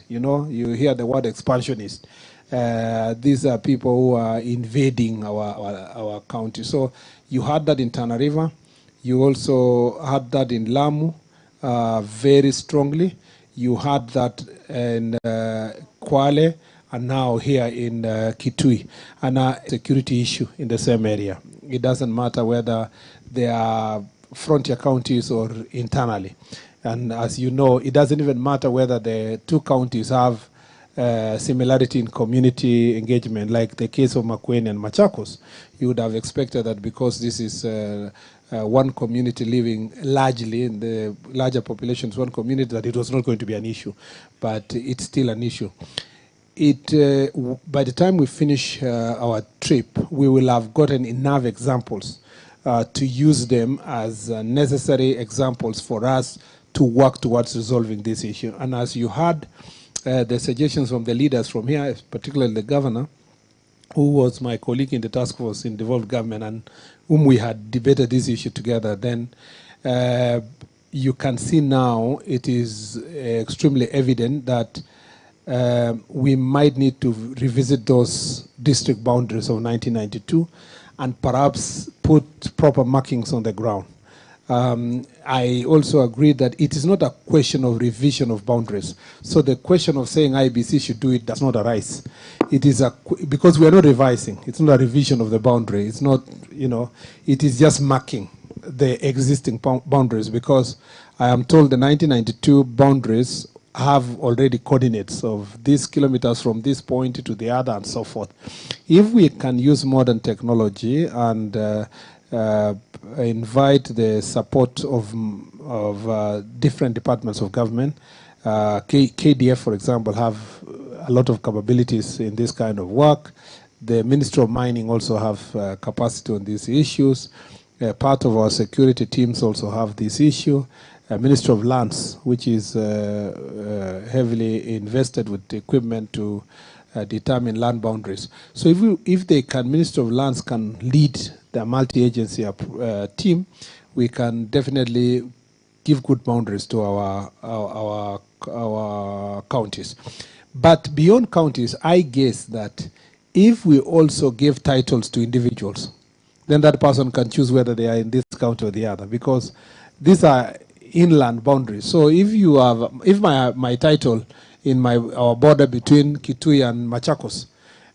You know, you hear the word expansionist. These are people who are invading our county. So you had that in Tana River. You also had that in Lamu very strongly. You had that in Kwale, and now here in Kitui. And security issue in the same area. It doesn't matter whether they are frontier counties or internally. And as you know, it doesn't even matter whether the two counties have similarity in community engagement, like the case of Murkomen and Machakos. You would have expected that because this is one community living largely in the larger populations, one community, that it was not going to be an issue. But it's still an issue. By the time we finish our trip, we will have gotten enough examples to use them as necessary examples for us to work towards resolving this issue. And as you heard the suggestions from the leaders from here, particularly the governor, who was my colleague in the task force in devolved government and whom we had debated this issue together, then you can see now it is extremely evident that we might need to revisit those district boundaries of 1992 and perhaps put proper markings on the ground. I also agree that it is not a question of revision of boundaries. So the question of saying IBC should do it does not arise. It is because we are not revising. It's not a revision of the boundary. It's not, you know, it is just marking the existing boundaries, because I am told the 1992 boundaries have already coordinates of these kilometers from this point to the other and so forth. If we can use modern technology and invite the support of different departments of government. KDF, for example, have a lot of capabilities in this kind of work. The Ministry of Mining also have capacity on these issues. Part of our security teams also have this issue. Ministry of Lands, which is heavily invested with equipment to determine land boundaries. So if they can, Ministry of Lands can lead the multi-agency team, we can definitely give good boundaries to our counties. But beyond counties, I guess that if we also give titles to individuals, then that person can choose whether they are in this county or the other, because these are inland boundaries. So if my title in our border between Kitui and Machakos,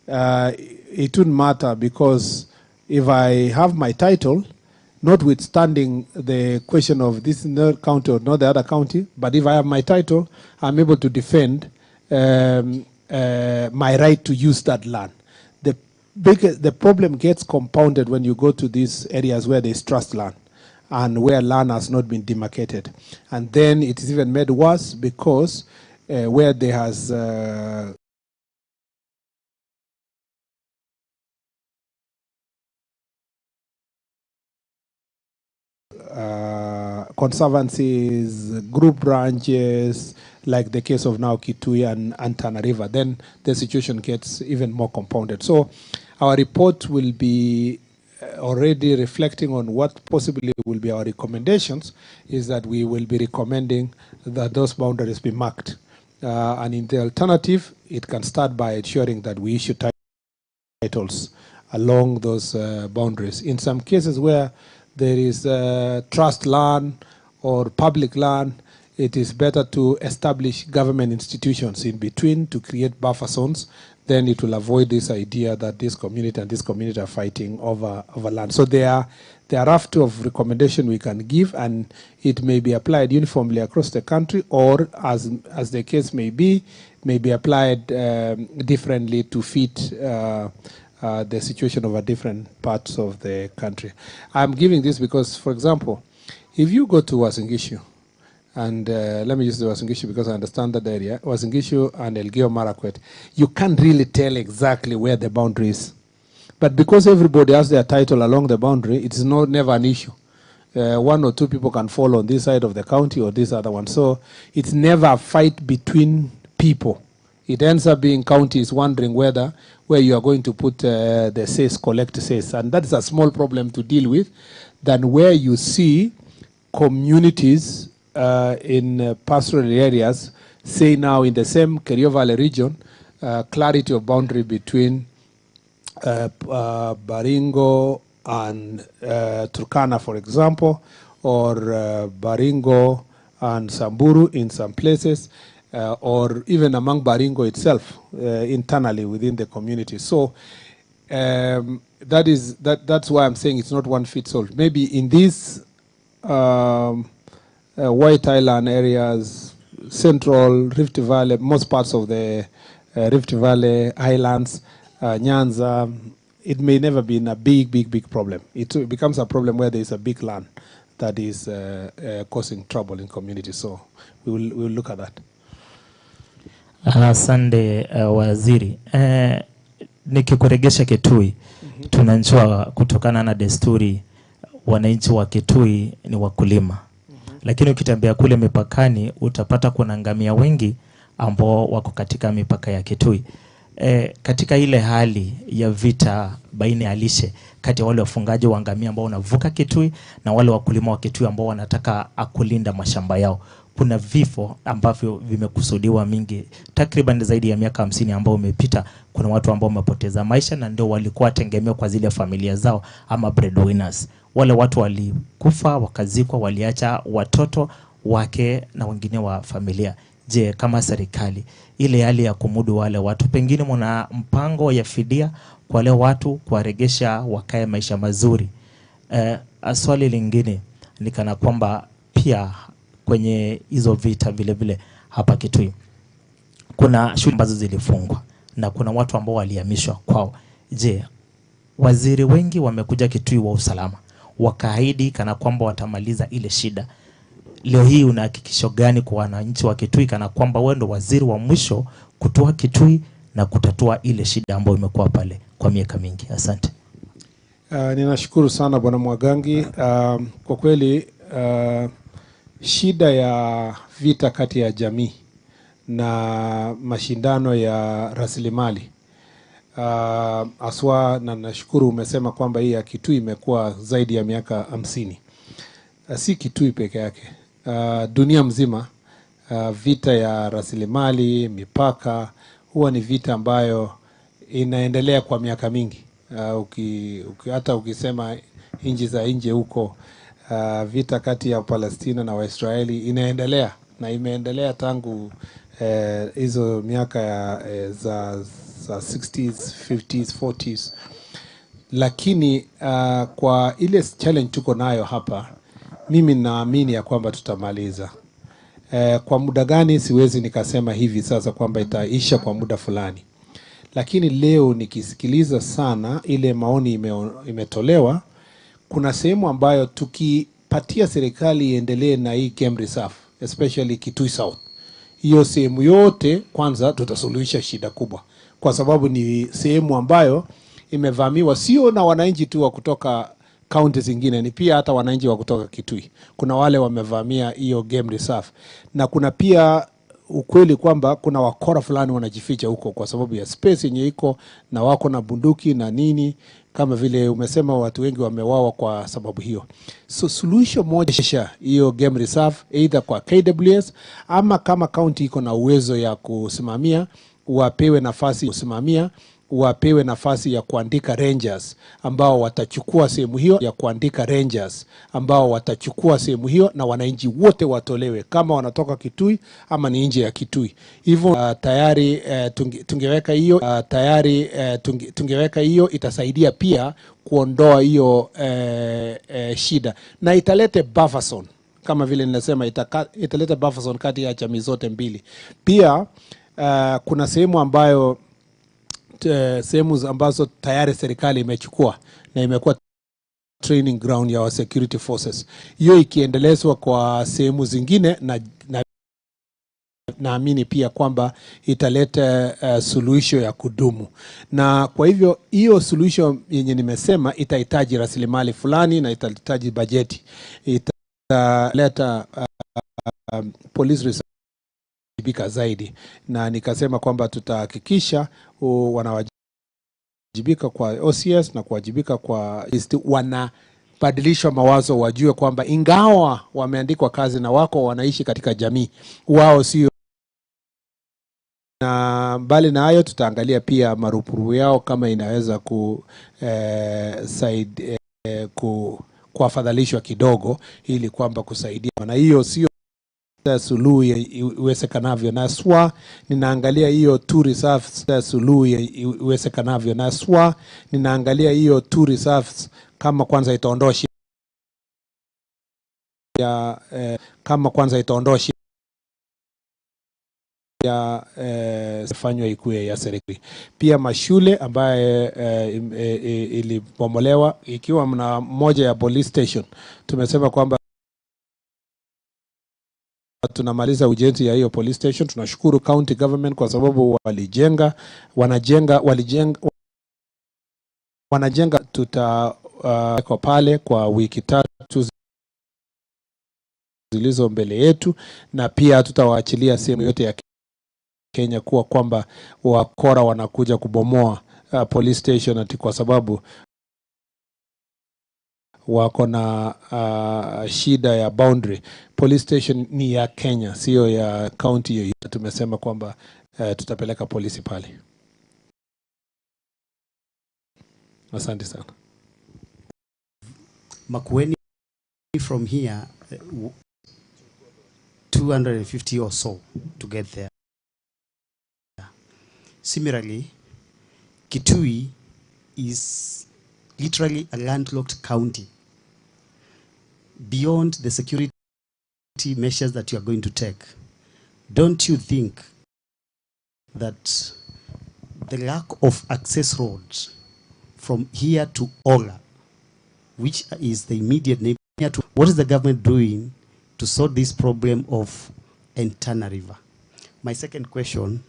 it wouldn't matter, because if I have my title, notwithstanding the question of this county or not the other county, but if I have my title, I'm able to defend my right to use that land. The problem gets compounded when you go to these areas where there's trust land and where land has not been demarcated. And then it is even made worse, because where there has conservancies, group branches, like the case of now Kitui and Tana River, then the situation gets even more compounded. So our report will be already reflecting on what possibly will be our recommendations, is that we will be recommending that those boundaries be marked. And in the alternative, it can start by ensuring that we issue titles along those boundaries. In some cases where there is trust land or public land, it is better to establish government institutions in between to create buffer zones. Then it will avoid this idea that this community and this community are fighting over land. So there are a raft of recommendation we can give, and it may be applied uniformly across the country, or as the case may be applied differently to fit the situation of different parts of the country. I'm giving this because, for example, if you go to Wasingishu, and let me use the Wasingishu because I understand that area, Wasingishu and Elgeyo Marakwet, you can't really tell exactly where the boundary is. But because everybody has their title along the boundary, it's never an issue. One or two people can fall on this side of the county or this other one. So it's never a fight between people. It ends up being counties wondering where you are going to put the cess, collect cess. And that's a small problem to deal with than where you see communities in pastoral areas say now in the same Kerio Valley region, clarity of boundary between Baringo and Turkana, for example, or Baringo and Samburu in some places, or even among Baringo itself, internally within the community. So that's why I'm saying it's not one fits all. Maybe in these White Island areas, Central Rift Valley, most parts of the Rift Valley Highlands, Nyanza, it may never be a big problem. It becomes a problem where there is a big land that is causing trouble in community. So we will look at that. Asante waziri. Nikikuregesha Kitui, tunajua kutokana na desturi wananchi wa Kitui ni wakulima. Lakini ukitembea kule mipakani utapata kuna ngamia wengi ambao wako katika mipaka ya Kitui. Katika ile hali ya vita baina ya lishe kati ya wale wafungaji wa ngamia ambao wanavuka Kitui na wale wakulima wa Kitui ambao wanataka kulinda mashamba yao, kuna vifo ambavyo vimekusudiwa mingi. Takriban zaidi ya miaka 50 ambao umepita, kuna watu ambao wamepoteza maisha na ndio walikuwa tegemeo kwa zile familia zao ama breadwinners. Wale watu walikufa, wakazikwa, waliacha watoto wake na wengine wa familia. Je, kama serikali ile hali ya kumudu wale watu, pengine mna mpango ya fidia kwa wale watu kuwaregesha wakae maisha mazuri? Swali lingine ni kana kwamba pia kwenye hizo vita vile vile hapa Kitui kuna shule ambazo zilifungwa na kuna watu ambao walihamishwa kwao. Je, waziri wengi wamekuja Kitui wa usalama wakaahidi kana kwamba watamaliza ile shida. Leo hii una hakikisho gani kwa wananchi wa Kitui kana kwamba wewe ndo waziri wa mwisho kutoa Kitui na kutatua ile shida ambayo imekuwa pale kwa miaka mingi? Asante. Ninashukuru sana Bwana Mwagangi. Kwa kweli shida ya vita kati ya jamii na mashindano ya rasilimali aswa, na nashukuru umesema kwamba hii ya Kitui imekuwa zaidi ya miaka 50. Si Kitui peke yake, dunia mzima vita ya rasilimali, mipaka huwa ni vita ambayo inaendelea kwa miaka mingi. Hata ukisema nchi za nje huko, vita kati ya Palestina na Waisraeli inaendelea na imeendelea tangu hizo miaka za 60s, 50s, 40s. Lakini kwa ile challenge tuko nayo hapa, mimi naamini ya kwamba tutamaliza. Kwa muda gani siwezi nikasema hivi sasa kwamba itaisha kwa muda fulani. Lakini leo nikisikiliza sana ile maoni imetolewa, kuna sehemu ambayo tukipatia serikali iendelee na hii game reserve, especially Kitui South, hiyo sehemu yote kwanza tutasuluhisha shida kubwa, kwa sababu ni sehemu ambayo imevamiwa sio na wananchi tu wa kutoka counties zingine, ni pia hata wananchi wa kutoka Kitui. Kuna wale wamevamia hiyo game reserve, na kuna pia ukweli kwamba kuna wakora fulani wanajificha huko kwa sababu ya space yenye iko, na wako na bunduki na nini, kama vile umesema watu wengi wamewawa kwa sababu hiyo. So solution moja hiyo game reserve, either kwa KWS ama kama county iko na uwezo ya kusimamia, wapewe nafasi ya kuandika rangers ambao watachukua sehemu hiyo, na wananchi wote watolewe kama wanatoka Kitui ama ni nje ya Kitui. Hivyo tayari tungeweka hiyo itasaidia pia kuondoa hiyo shida, na italete buffer zone kama vile ninasema, italete buffer zone kati ya jamii zote mbili. Pia kuna sehemu ambazo tayari serikali imechukua na imekuwa training ground ya security forces. Hiyo ikiendelezwa kwa sehemu zingine, na naamini pia kwamba italeta suluhisho ya kudumu. Na kwa hivyo hiyo suluhisho yenye nimesema itahitaji rasilimali fulani na itahitaji bajeti. Italeta police resources zaidi, na nikasema kwamba tutahakikisha wanawajibika kwa OCS na kuwajibika kwa wanabadilishwa mawazo, wajue kwamba ingawa wameandikwa kazi na wako wanaishi katika jamii, wao sio Na mbali na hayo tutaangalia pia marupurupu yao kama inaweza kuafadhalishwa kidogo ili kwamba kusaidia, na hiyo sio suluhu iwezekanavyo, na SWA ninaangalia hiyo two reserves suluhu iwezekanavyo, na SWA ninaangalia hiyo two reserves kama kwanza itaondoa kama kwanza itaondoa ya fanywa ikuwe ya serikali. Pia mashule ambaye ilibomolewa, ikiwa mna moja ya police station, tumesema kwamba tunamaliza ujenzi ya hiyo police station. Tunashukuru county government kwa sababu wanajenga kwa pale kwa wiki 3 zilizo mbele yetu, na pia tutawaachilia sehemu yote ya Kenya kuwa kwamba wakora wanakuja kubomoa police station ati kwa sababu wako na shida ya boundary. Police station ni ya Kenya, sio ya county yoyote. Tumesema kwamba tutapeleka polisi pale. Asante sana. Makueni from here 250 or so to get there. Similarly, Kitui is literally a landlocked county. Beyond the security measures that you are going to take, don't you think that the lack of access roads from here to Ola, which is the immediate neighbor, what is the government doing to sort this problem of Tana River? My second question,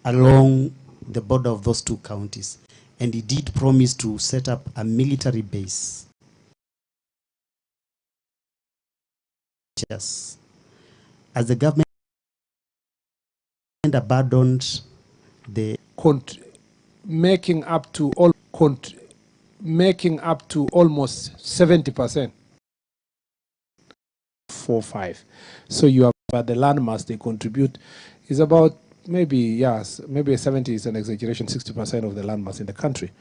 along the border of those two counties, and he did promise to set up a military base. As the government abandoned the making up to almost 70%. 4-5. So you have the landmass they contribute is about maybe 70 is an exaggeration, 60% of the landmass in the country.